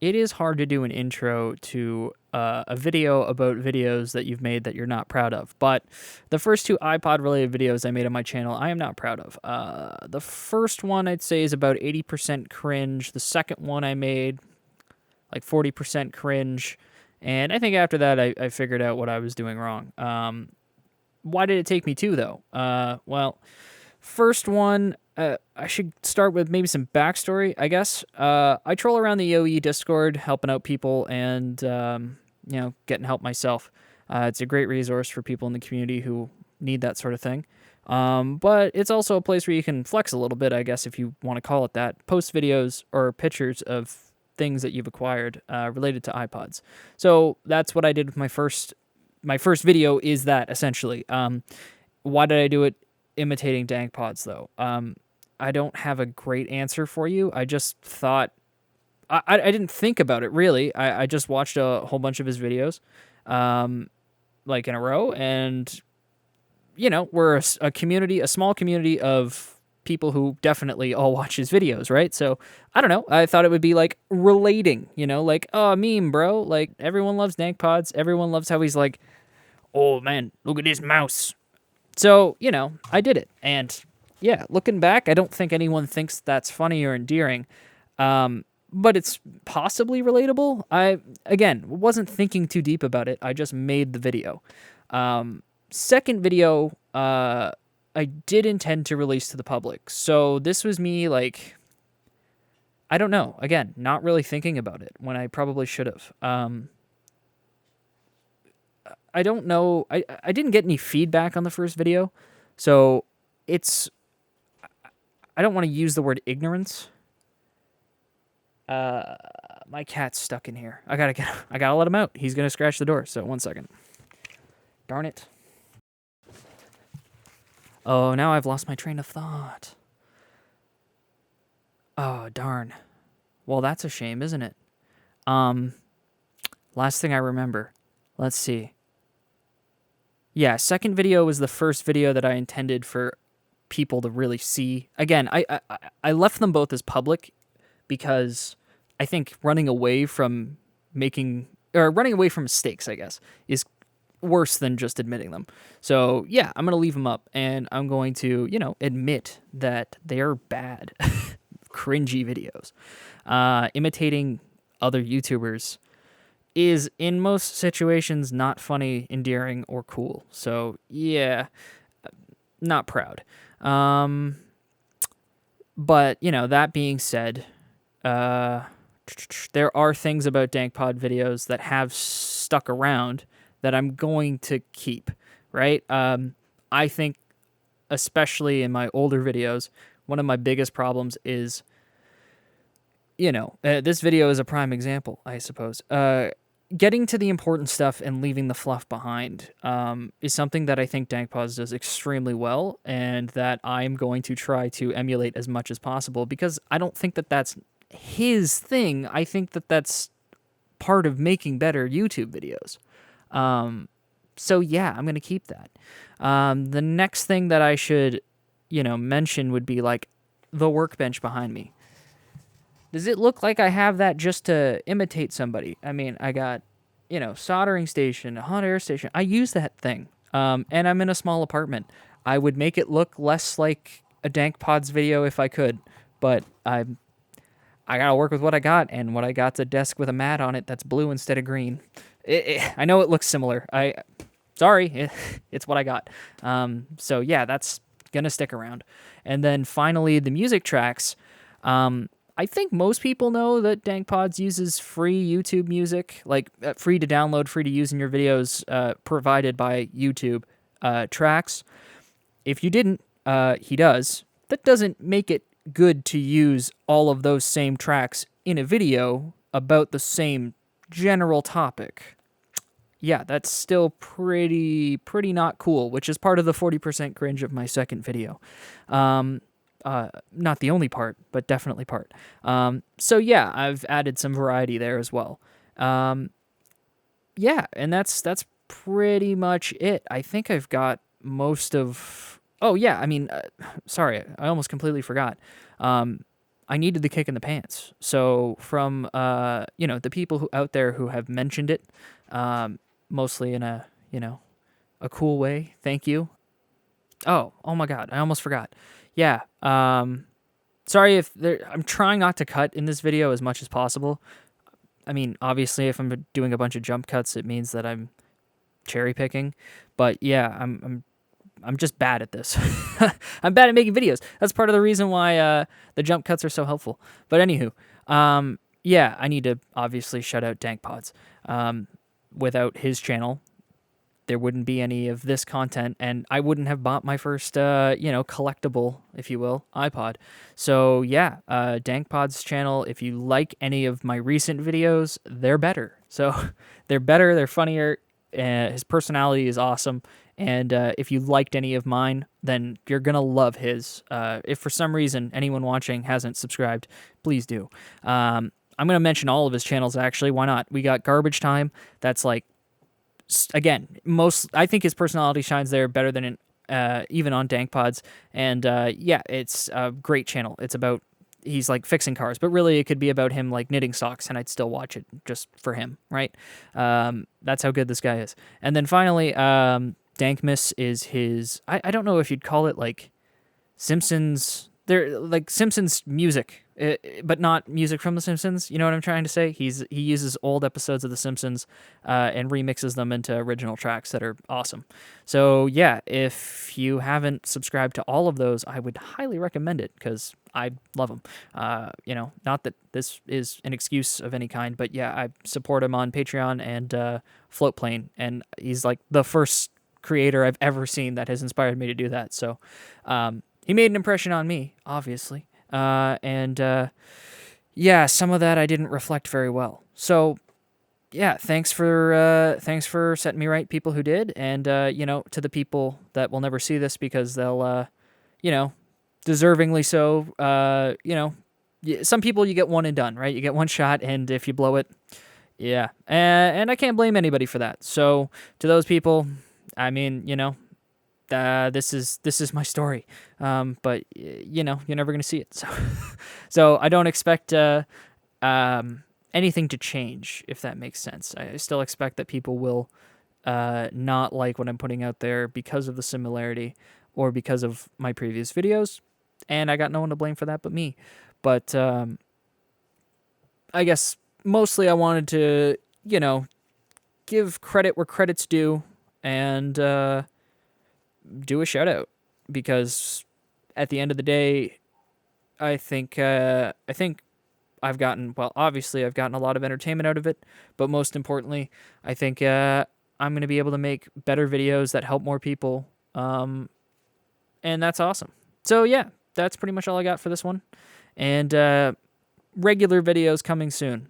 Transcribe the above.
it is hard to do an intro to a video about videos that you've made that you're not proud of. But the first two iPod-related videos I made on my channel, I am not proud of. The first one I'd say is about 80% cringe. The second one I made, like 40% cringe. And I think after that, I figured out what I was doing wrong. Why did it take me two, though? Well, first one, I should start with maybe some backstory, I guess. I troll around the EOE Discord, helping out people and, getting help myself. It's a great resource for people in the community who need that sort of thing. But it's also a place where you can flex a little bit, I guess, if you want to call it that. Post videos or pictures of things that you've acquired related to iPods. So that's what I did with my first video is that, essentially. Why did I do it imitating DankPods, though? I don't have a great answer for you. I just thought... I didn't think about it, really. I just watched a whole bunch of his videos, like in a row, and, we're a community, a small community of people who definitely all watch his videos, right? So, I don't know. I thought it would be, like, relating, like, oh, meme, bro. Like, everyone loves DankPods. Everyone loves how he's like, oh, man, look at this mouse. So, I did it. And, yeah, looking back, I don't think anyone thinks that's funny or endearing. But it's possibly relatable. I, again, wasn't thinking too deep about it. I just made the video. Second video, I did intend to release to the public. So this was me, like, I don't know. Again, not really thinking about it when I probably should have. I don't know. I didn't get any feedback on the first video. So it's... I don't want to use the word ignorance. My cat's stuck in here. I gotta let him out. He's gonna scratch the door. So 1 second. Darn it. Oh, now I've lost my train of thought. Oh, darn. Well, that's a shame, isn't it? Last thing I remember. Let's see. Yeah, second video was the first video that I intended for people to really see. Again, I left them both as public because I think running away from mistakes, I guess, is worse than just admitting them. So, yeah, I'm going to leave them up, and I'm going to, admit that they are bad, cringy videos. Imitating other YouTubers is, in most situations, not funny, endearing, or cool. So, yeah, not proud. But, that being said, there are things about DankPod videos that have stuck around that I'm going to keep, right? I think, especially in my older videos, one of my biggest problems is, this video is a prime example, I suppose. Getting to the important stuff and leaving the fluff behind is something that I think DankPods does extremely well, and that I'm going to try to emulate as much as possible, because I don't think that that's his thing. I think that that's part of making better YouTube videos. So yeah, I'm going to keep that. The next thing that I should, mention would be like the workbench behind me. Does it look like I have that just to imitate somebody? I mean, I got, soldering station, a hot air station. I use that thing. And I'm in a small apartment. I would make it look less like a DankPods video if I could, but I gotta work with what I got, and what I got's a desk with a mat on it that's blue instead of green. I know it looks similar. Sorry, it's what I got. So yeah, that's gonna stick around. And then finally, the music tracks. I think most people know that DankPods uses free YouTube music, like free to download, free to use in your videos, provided by YouTube tracks. If you didn't, he does. That doesn't make it good to use all of those same tracks in a video about the same general topic. Yeah, that's still pretty not cool, which is part of the 40% cringe of my second video. Not the only part, but definitely part. So yeah, I've added some variety there as well. Yeah, and that's pretty much it. I think I've got most of... Oh yeah, I mean, sorry, I almost completely forgot. I needed the kick in the pants. So from the people who out there who have mentioned it, mostly in a a cool way. Thank you. Oh my God, I almost forgot. Yeah. Sorry if I'm trying not to cut in this video as much as possible. I mean, obviously, if I'm doing a bunch of jump cuts, it means that I'm cherry picking. But yeah, I'm just bad at this. I'm bad at making videos. That's part of the reason why the jump cuts are so helpful. But anywho, yeah, I need to obviously shout out DankPods. Without his channel, there wouldn't be any of this content, and I wouldn't have bought my first, collectible, if you will, iPod. So yeah, DankPod's channel, if you like any of my recent videos, they're better. So they're better, they're funnier, his personality is awesome, and if you liked any of mine, then you're going to love his. If for some reason anyone watching hasn't subscribed, please do. I'm going to mention all of his channels, actually. Why not? We got Garbage Time. That's like, again, I think his personality shines there better than even on DankPods. And yeah, it's a great channel. It's about, he's like fixing cars, but really it could be about him like knitting socks, and I'd still watch it just for him, right? That's how good this guy is. And then finally, Dankmas is his, I don't know if you'd call it like Simpsons. They're like Simpsons music, but not music from The Simpsons. You know what I'm trying to say? He uses old episodes of The Simpsons and remixes them into original tracks that are awesome. So yeah, if you haven't subscribed to all of those, I would highly recommend it because I love him. Not that this is an excuse of any kind, but yeah, I support him on Patreon and Floatplane, and he's like the first creator I've ever seen that has inspired me to do that. So he made an impression on me, obviously. Yeah, some of that I didn't reflect very well. So yeah, thanks for setting me right, people who did. And to the people that will never see this because they'll deservingly so, some people you get one and done, right? You get one shot, and if you blow it, yeah. And I can't blame anybody for that. So to those people, I mean, this is my story, but you're never gonna see it. So, so I don't expect anything to change, if that makes sense. I still expect that people will not like what I'm putting out there because of the similarity or because of my previous videos, and I got no one to blame for that but me. But I guess mostly I wanted to, give credit where credit's due, and do a shout out, because at the end of the day, I think obviously I've gotten a lot of entertainment out of it, but most importantly, I think I'm going to be able to make better videos that help more people, and that's awesome. So yeah, that's pretty much all I got for this one, and regular videos coming soon.